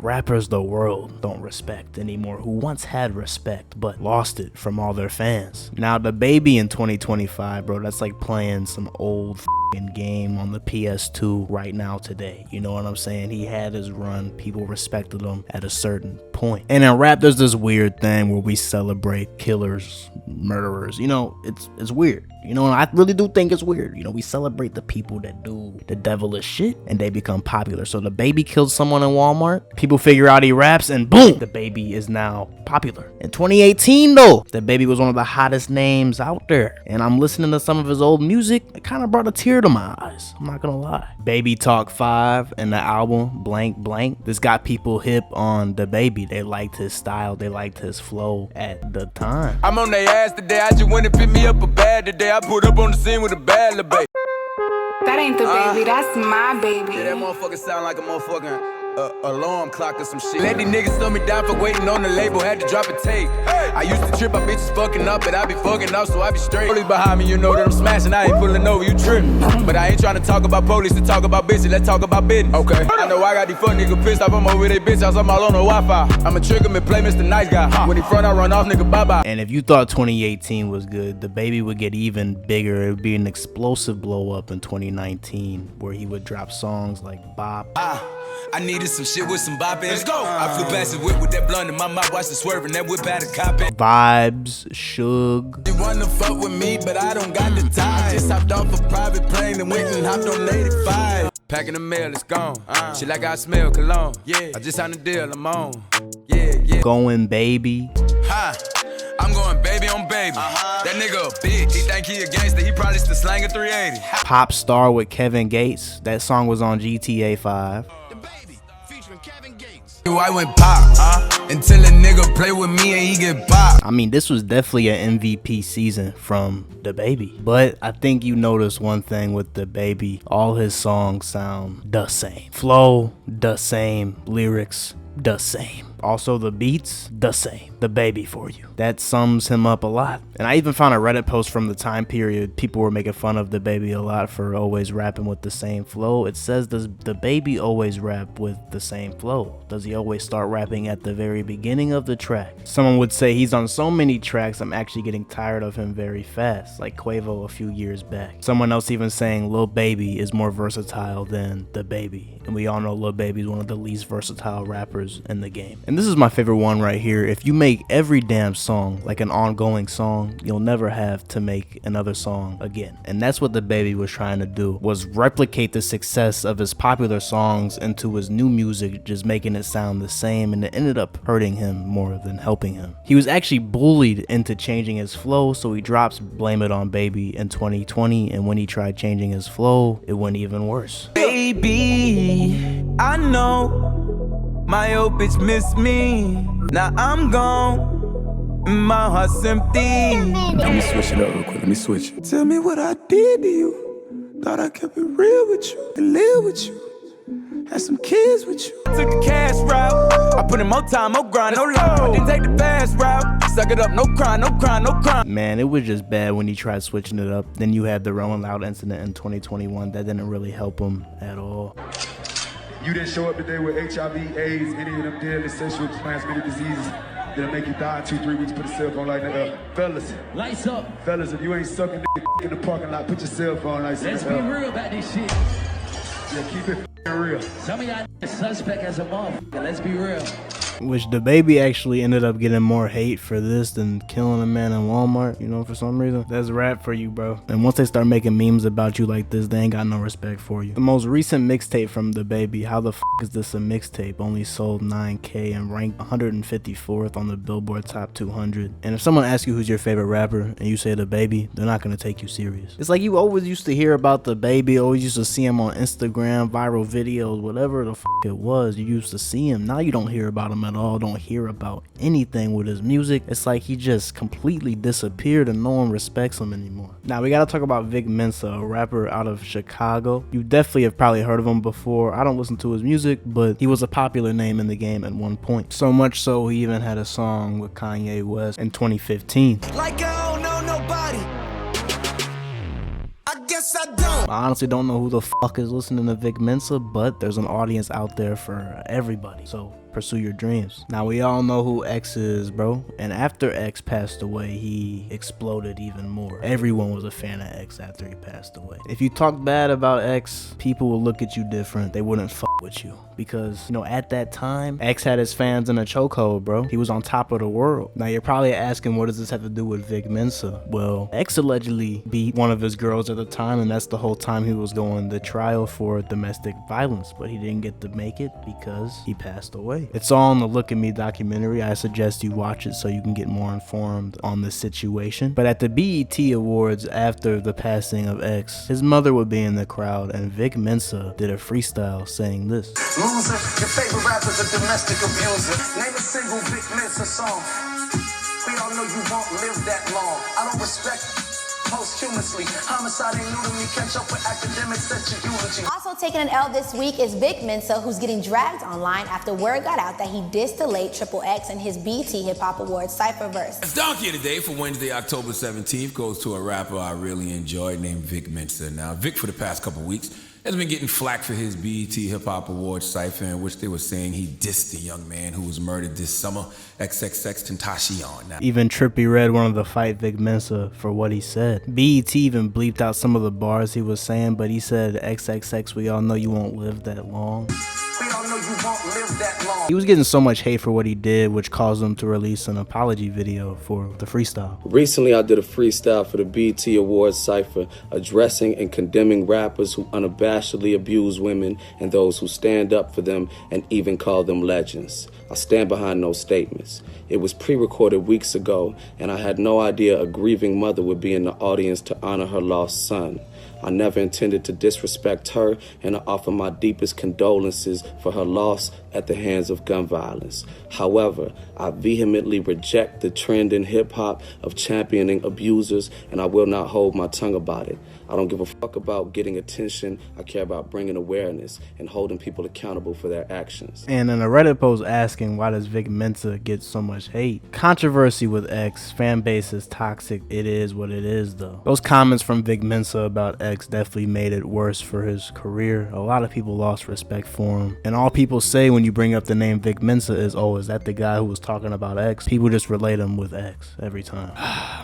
Rappers the world don't respect anymore, who once had respect but lost it from all their fans. Now DaBaby in 2025, bro, that's like playing some old game on the PS2 right now today. You know what I'm saying? He had his run, people respected him at a certain point. And in rap, there's this weird thing where we celebrate killers, murderers. You know, it's weird. You know, I really do think it's weird. You know, we celebrate the people that do the devilish shit and they become popular. So DaBaby killed someone in Walmart, people figure out he raps, and boom, DaBaby is now popular. In 2018 though, DaBaby was one of the hottest names out there, and I'm listening to some of his old music. It kind of brought a tear to my eyes, I'm not gonna lie. Baby Talk 5 and the album Blank Blank, this got people hip on DaBaby. They liked his style, they liked his flow at the time. I'm on their ass today, I just went and pick me up a bag today. I put up on the scene with a bad little baby. That ain't the baby, that's my baby. Yeah, that motherfucker sound like a motherfucking alarm clock or some shit. Let these niggas slow me down for waiting on the label, had to drop a tape. I used to trip, my bitches fucking up, but I be fucking up, so I be straight. Police behind me, you know that I'm smashing, I ain't pulling over, you tripping. But I ain't trying to talk about police, to talk about bitches, let's talk about business. Okay, I know I got these fuck niggas pissed off, I'm over they bitch house, I'm all on the Wi-Fi. I'ma trigger me, play Mr. Nice Guy. When he front, I run off, nigga, bye-bye. And if you thought 2018 was good, DaBaby would get even bigger. It would be an explosive blow up in 2019, where he would drop songs like Bop. I needed some shit with some bop in it. Let's go. I flew past the whip with that blunt in my mouth, watched it swerving, that whip had a cop in. Vibes, Suge. You wanna fuck with me, but I don't got the time. I just hopped off a private plane and went and hopped on 85. Packing the mail, it's gone. Shit like I smell cologne. Yeah, I just signed a deal, I'm on. Yeah. Going Baby. I'm going baby on baby. That nigga a bitch. He think he a gangster, he probably still slanging 380. Pop Star with Kevin Gates. That song was on GTA 5. I went pop, until a nigga play with me and he get pop. I mean, this was definitely an MVP season from DaBaby. But I think you notice one thing with DaBaby, all his songs sound the same. Flow, the same. Lyrics, the same. Also the beats, the same. DaBaby for you. That sums him up a lot. And I even found a Reddit post from the time period. People were making fun of DaBaby a lot for always rapping with the same flow. It says, does DaBaby always rap with the same flow? Does he always start rapping at the very beginning of the track? Someone would say he's on so many tracks, I'm actually getting tired of him very fast, like Quavo a few years back. Someone else even saying Lil Baby is more versatile than DaBaby. And we all know Lil Baby is one of the least versatile rappers in the game. And this is my favorite one right here. If you make every damn song like an ongoing song, you'll never have to make another song again. And that's what DaBaby was trying to do, was replicate the success of his popular songs into his new music, just making it sound the same, and it ended up hurting him more than helping him. He was actually bullied into changing his flow, so he drops Blame It On Baby in 2020, and when he tried changing his flow, it went even worse. Baby, I know my old bitch miss me. Now I'm gone, my heart's empty. Let me switch it up real quick, let me switch it. Tell me what I did to you. Thought I kept it real with you and live with you. Had some kids with you. I took the cash route. I put in more time, more grind, no love. I didn't take the fast route. Suck it up, no crime, no crime, no crime. Man, it was just bad when he tried switching it up. Then you had the Rolling Loud incident in 2021 that didn't really help him at all. You didn't show up today with HIV, AIDS, any of them deadly sexually transmitted diseases that'll make you die in 2-3 weeks. Put a cell phone like that. Fellas. Lights up. Fellas, if you ain't sucking in the parking lot, put your cell phone like that. Let's be real about this shit. Yeah, keep it real. Some of y'all suspect as a motherfucker. Let's be real. Which DaBaby actually ended up getting more hate for this than killing a man in Walmart, you know, for some reason. That's rap for you, bro. And once they start making memes about you like this, they ain't got no respect for you. The most recent mixtape from DaBaby, How the F is this a mixtape, only sold 9K and ranked 154th on the Billboard Top 200. And if someone asks you who's your favorite rapper and you say DaBaby, they're not gonna take you serious. It's like you always used to hear about DaBaby, always used to see him on Instagram, viral videos, whatever the f it was, you used to see him. Now you don't hear about him at all, don't hear about anything with his music. It's like he just completely disappeared and no one respects him anymore. Now we gotta talk about Vic Mensa, a rapper out of Chicago. You definitely have probably heard of him before. I don't listen to his music, but he was a popular name in the game at one point. So much so he even had a song with Kanye West in 2015. Like I don't know nobody. I guess I don't. I honestly don't know who the fuck is listening to Vic Mensa, but there's an audience out there for everybody. So pursue your dreams. Now we all know who X is, bro. And after X passed away, he exploded even more. Everyone was a fan of X after he passed away. If you talk bad about X, people will look at you different. They wouldn't fuck with you. Because, you know, at that time, X had his fans in a chokehold, bro. He was on top of the world. Now you're probably asking, what does this have to do with Vic Mensa? Well, X allegedly beat one of his girls at the time, and that's the whole time he was going to trial for domestic violence, but he didn't get to make it because he passed away. It's all in the Look at Me documentary. I suggest you watch it so you can get more informed on the situation. But at the BET Awards after the passing of X, his mother would be in the crowd, and Vic Mensa did a freestyle saying this. Loser, your favorite rapper's a domestic abuser. Name a single Vic Mensa song. We all know you won't live that long. I don't respect posthumously. Homicide ain't new to me. Catch up with academics, set your eulogy. Also taking an L this week is Vic Mensa, who's getting dragged online after word got out that he dissed the late Triple X in his BET Hip Hop Awards Cypherverse. It's Donkey today for Wednesday, October 17th. Goes to a rapper I really enjoyed named Vic Mensa. Now, Vic, for the past couple weeks, has been getting flack for his BET Hip Hop Awards cypher, in which they were saying he dissed the young man who was murdered this summer, XXXTentacion. Now, even Trippie Redd wanted to fight Vic Mensa for what he said. BET even bleeped out some of the bars he was saying, but he said, XXX, we all know you won't live that long. We all know you won't live that long. He was getting so much hate for what he did, which caused him to release an apology video for the freestyle. Recently, I did a freestyle for the BET Awards cypher addressing and condemning rappers who unabashedly abuse women and those who stand up for them and even call them legends. I stand behind those statements. It was pre-recorded weeks ago, and I had no idea a grieving mother would be in the audience to honor her lost son. I never intended to disrespect her, and I offer my deepest condolences for her loss at the hands of gun violence. However, I vehemently reject the trend in hip-hop of championing abusers, and I will not hold my tongue about it. I don't give a fuck about getting attention. I care about bringing awareness and holding people accountable for their actions. And in a Reddit post asking, why does Vic Mensa get so much hate? Controversy with X, fan base is toxic. It is what it is, though. Those comments from Vic Mensa about X definitely made it worse for his career. A lot of people lost respect for him. And all people say when you bring up the name Vic Mensa is, oh, is that the guy who was talking about X? People just relate him with X every time.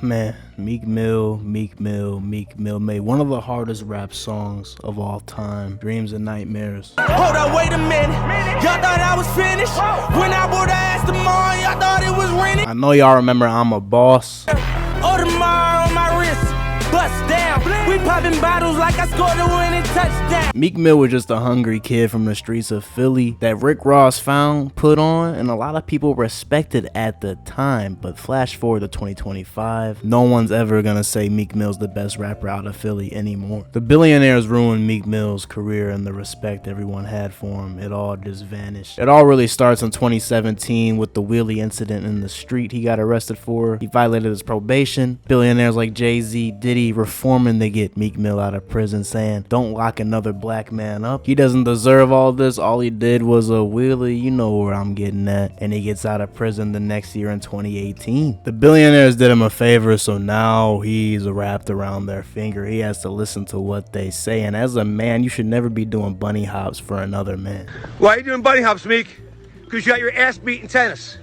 Man, Meek Mill made one of the hardest rap songs of all time, Dreams and Nightmares. Hold up, wait a minute. Y'all thought I was finished? When I bought the ass tomorrow, y'all thought it was rented? I know y'all remember I'm a Boss. Audemars on my wrist. Bust down. We popping bottles like I scored a winning touchdown. Meek Mill was just a hungry kid from the streets of Philly that Rick Ross found, put on, and a lot of people respected at the time. But flash forward to 2025, no one's ever gonna say Meek Mill's the best rapper out of Philly anymore. The billionaires ruined Meek Mill's career, and the respect everyone had for him, it all just vanished. It all really starts in 2017 with the wheelie incident in the street he got arrested for. He violated his probation. Billionaires like Jay-Z, Diddy, reforming to get Meek Mill out of prison, saying don't lock another black man up. He doesn't deserve all this. All he did was a wheelie. You know where I'm getting at. And he gets out of prison the next year in 2018. The billionaires did him a favor, so now he's wrapped around their finger. He has to listen to what they say. And as a man, you should never be doing bunny hops for another man. Why are you doing bunny hops, Meek? Because you got your ass beat in tennis.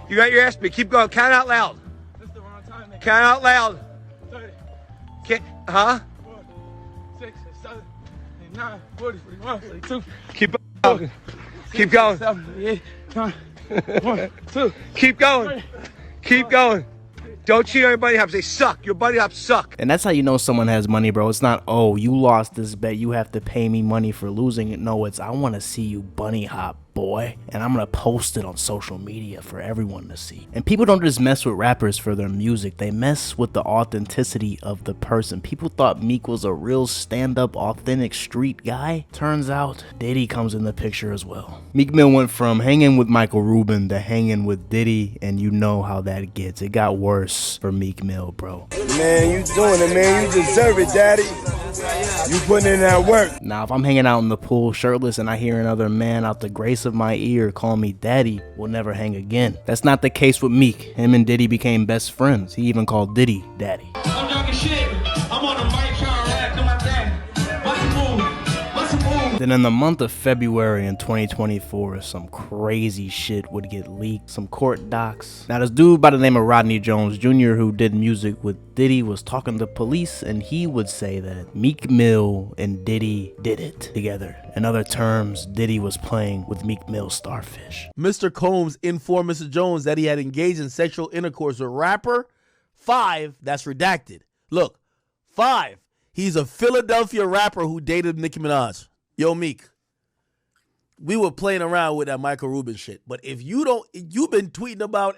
You got your ass beat. Keep going. Count out loud. That's the wrong time, man. Count out loud. 30, Huh? 4, 6, 7, 8, 9, 40, 41, 42. Keep going. Keep going. 7, 8, 9, 1, 2. Keep going. Keep going. Don't cheat on your bunny hops. They suck. Your bunny hops suck. And that's how you know someone has money, bro. It's not, oh, you lost this bet, you have to pay me money for losing it. No, it's, I want to see you bunny hop, boy. And I'm going to post it on social media for everyone to see. And people don't just mess with rappers for their music. They mess with the authenticity of the person. People thought Meek was a real stand-up, authentic street guy. Turns out, Diddy comes in the picture as well. Meek Mill went from hanging with Michael Rubin to hanging with Diddy, and you know how that gets. It got worse for Meek Mill, bro. Man, you doing it, man. You deserve it, daddy. You putting in that work. Now, if I'm hanging out in the pool shirtless and I hear another man out the grace of my ear call me daddy, we'll never hang again. That's not the case with Meek. Him and Diddy became best friends. He even called Diddy daddy. I'm talking shit. I'm on the mic trying to rap to my dad. What's the move? What's the move? Then in the month of February in 2024, some crazy shit would get leaked, some court docs. Now this dude by the name of Rodney Jones Jr., who did music with Diddy, was talking to police, and he would say that Meek Mill and Diddy did it together. In other terms, Diddy was playing with Meek Mill's Starfish. Mr. Combs informed Mr. Jones that he had engaged in sexual intercourse with rapper 5, that's redacted. Look, 5, he's a Philadelphia rapper who dated Nicki Minaj. Yo, Meek, we were playing around with that Michael Rubin shit, but if you don't, you've been tweeting about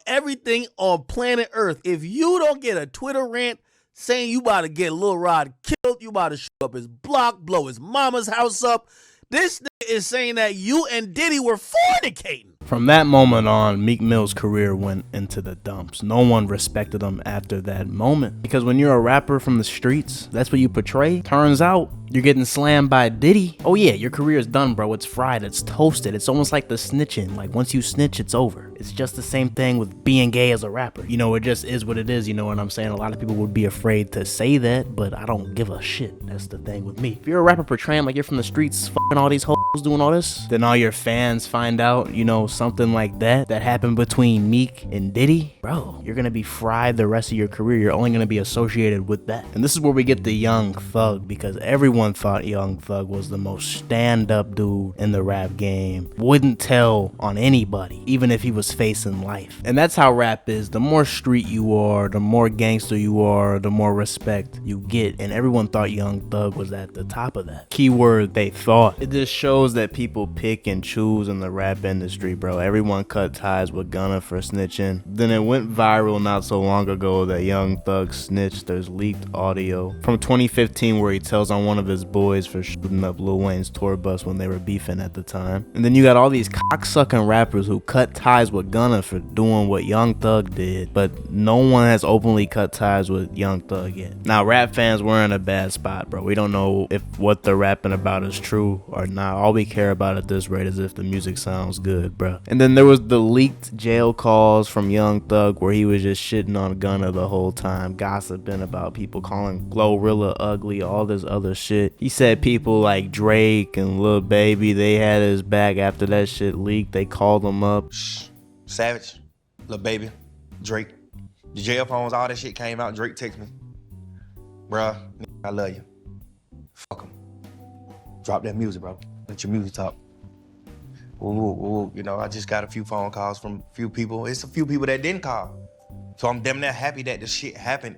everything on planet Earth. If you don't get a Twitter rant saying you about to get Lil Rod killed, you about to shoot up his block, blow his mama's house up, this nigga is saying that you and Diddy were fornicating. From that moment on, Meek Mill's career went into the dumps. No one respected him after that moment. Because when you're a rapper from the streets, that's what you portray. Turns out, you're getting slammed by Diddy. Oh yeah, your career is done, bro. It's fried, it's toasted. It's almost like the snitching. Like once you snitch, it's over. It's just the same thing with being gay as a rapper. You know, it just is what it is, you know what I'm saying? A lot of people would be afraid to say that, but I don't give a shit. That's the thing with me. If you're a rapper portraying like you're from the streets, fucking all these hoes doing all this, then all your fans find out, you know, something like that happened between Meek and Diddy, bro, you're gonna be fried the rest of your career. You're only gonna be associated with that. And this is where we get the Young Thug, because everyone thought Young Thug was the most stand-up dude in the rap game. Wouldn't tell on anybody, even if he was facing life. And that's how rap is. The more street you are, the more gangster you are, the more respect you get. And everyone thought Young Thug was at the top of that. Keyword, they thought. It just shows that people pick and choose in the rap industry, bro. Everyone cut ties with Gunna for snitching. Then it went viral not so long ago that Young Thug snitched. There's leaked audio from 2015 where he tells on one of his boys for shooting up Lil Wayne's tour bus when they were beefing at the time. And then you got all these cocksucking rappers who cut ties with Gunna for doing what Young Thug did, but no one has openly cut ties with Young Thug yet. Now rap fans were in a bad spot, bro. We don't know if what they're rapping about is true or not. All we care about at this rate is if the music sounds good, bro. And then there was the leaked jail calls from Young Thug where he was just shitting on Gunna the whole time, gossiping about people, calling Glorilla ugly, all this other shit. He said people like Drake and Lil Baby, they had his back after that shit leaked. They called him up. Savage, Lil Baby, Drake, the jail phones, all that shit came out. Drake text me, bruh, I love you. Fuck him. Drop that music, bro. Let your music talk. Ooh, you know, I just got a few phone calls from a few people. It's a few people that didn't call. So I'm damn near happy that this shit happened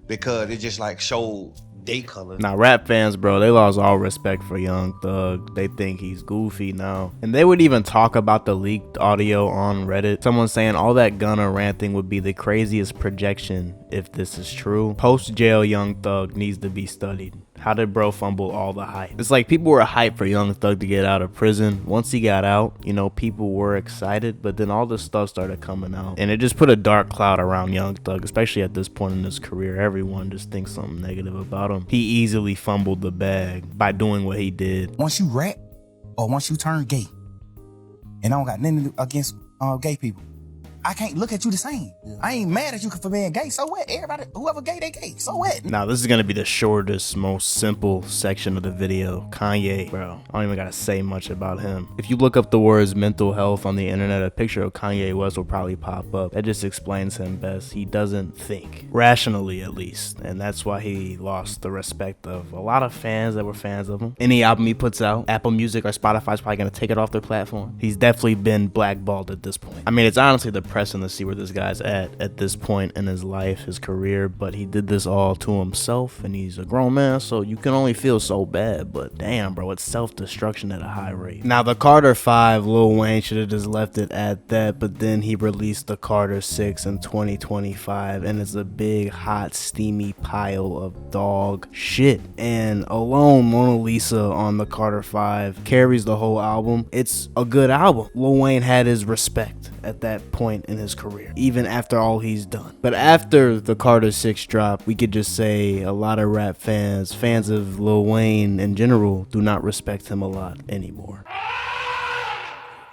because it just like showed day color. Now rap fans, bro, they lost all respect for Young Thug. They think he's goofy now. And they would even talk about the leaked audio on Reddit. Someone saying all that Gunna ranting would be the craziest projection if this is true. Post-jail Young Thug needs to be studied. How did bro fumble all the hype? It's like people were hyped for Young Thug to get out of prison. Once he got out, you know, people were excited, but then all this stuff started coming out. And it just put a dark cloud around Young Thug, especially at this point in his career. Everyone just thinks something negative about him. He easily fumbled the bag by doing what he did. Once you rap, or once you turn gay, and I don't got nothing against gay people, I can't look at you the same. Yeah. I ain't mad at you for being gay. So what? Everybody, whoever gay, they gay. So what? Now, this is going to be the shortest, most simple section of the video. Kanye, bro. I don't even got to say much about him. If you look up the words mental health on the internet, a picture of Kanye West will probably pop up. That just explains him best. He doesn't think. Rationally, at least. And that's why he lost the respect of a lot of fans that were fans of him. Any album he puts out, Apple Music or Spotify's probably going to take it off their platform. He's definitely been blackballed at this point. I mean, it's honestly the depressing to see where this guy's at this point in his life, his career, but he did this all to himself and he's a grown man, so you can only feel so bad. But damn, bro, it's self-destruction at a high rate. Now the Carter 5, Lil Wayne should have just left it at that, but then he released the Carter 6 in 2025 and it's a big hot steamy pile of dog shit. And alone Mona Lisa on the Carter 5 carries the whole album. It's a good album. Lil Wayne had his respect at that point in his career, even after all he's done. But after the Carter 6 drop, we could just say a lot of rap fans of Lil Wayne in general, do not respect him a lot anymore.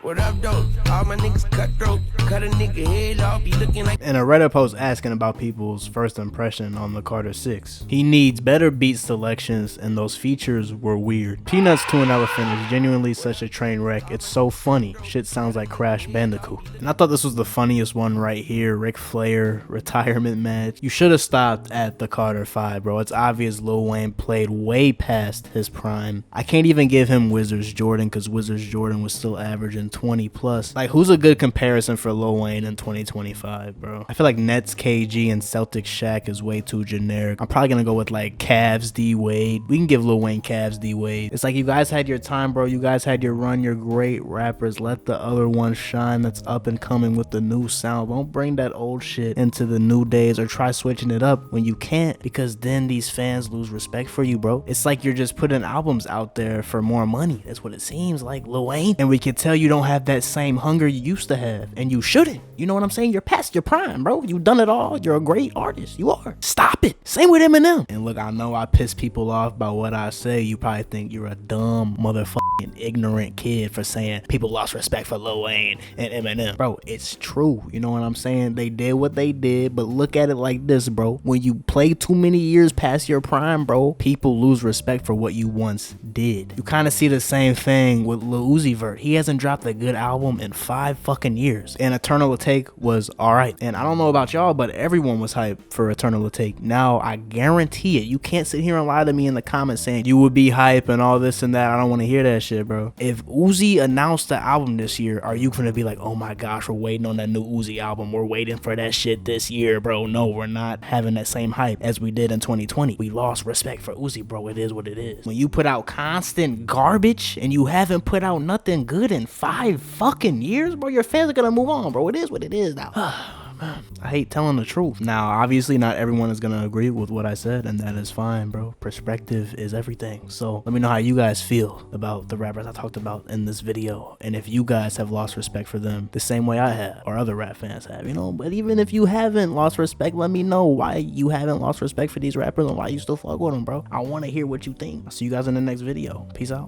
What up, though? All my niggas cutthroat. Cut a nigga head off. He looking like. In a Reddit post asking about people's first impression on the Carter 6, he needs better beat selections and those features were weird. Peanuts to an Elephant is genuinely such a train wreck. It's so funny. Shit sounds like Crash Bandicoot. And I thought this was the funniest one right here. Ric Flair retirement match. You should have stopped at the Carter 5, bro. It's obvious Lil Wayne played way past his prime. I can't even give him Wizards Jordan because Wizards Jordan was still averaging 20 plus. Like, who's a good comparison for Lil Wayne in 2025, bro? I feel like Nets KG and Celtics Shaq is way too generic. I'm probably gonna go with like Cavs D Wade. We can give Lil Wayne Cavs D Wade. It's like, you guys had your time, bro. You guys had your run. You're great rappers. Let the other one shine that's up and coming with the new sound. Don't bring that old shit into the new days or try switching it up when you can't, because then these fans lose respect for you, bro. It's like you're just putting albums out there for more money. That's what it seems like, Lil Wayne. And we can tell you don't have that same hunger you used to have, and you shouldn't. You know what I'm saying? You're past your prime, bro. You've done it all. You're a great artist. You are. Stop it. Same with Eminem. And look, I know I piss people off by what I say. You probably think you're a dumb motherfucking ignorant kid for saying people lost respect for Lil Wayne and Eminem. Bro, it's true. You know what I'm saying? They did what they did, but look at it like this, bro. When you play too many years past your prime, bro, people lose respect for what you once did. You kind of see the same thing with Lil Uzi Vert. He hasn't dropped a good album in 5 fucking years, and Eternal Take was alright. And I don't know about y'all, but everyone was hyped for Eternal Take. Now I guarantee it, you can't sit here and lie to me in the comments saying you would be hype and all this and that. I don't want to hear that shit, bro. If Uzi announced the album this year, are you gonna be like, oh my gosh, we're waiting on that new Uzi album, we're waiting for that shit this year, bro? No, we're not having that same hype as we did in 2020. We lost respect for Uzi, bro. It is what it is. When you put out constant garbage and you haven't put out nothing good in 5 fucking years, bro, your fans are gonna move on, bro. It is what it is now. I hate telling the truth. Now, obviously, not everyone is gonna agree with what I said, and that is fine, bro. Perspective is everything. So let me know how you guys feel about the rappers I talked about in this video, and if you guys have lost respect for them the same way I have, or other rap fans have, you know. But even if you haven't lost respect, let me know why you haven't lost respect for these rappers and why you still fuck with them, bro. I want to hear what you think. I'll see you guys in the next video. Peace out.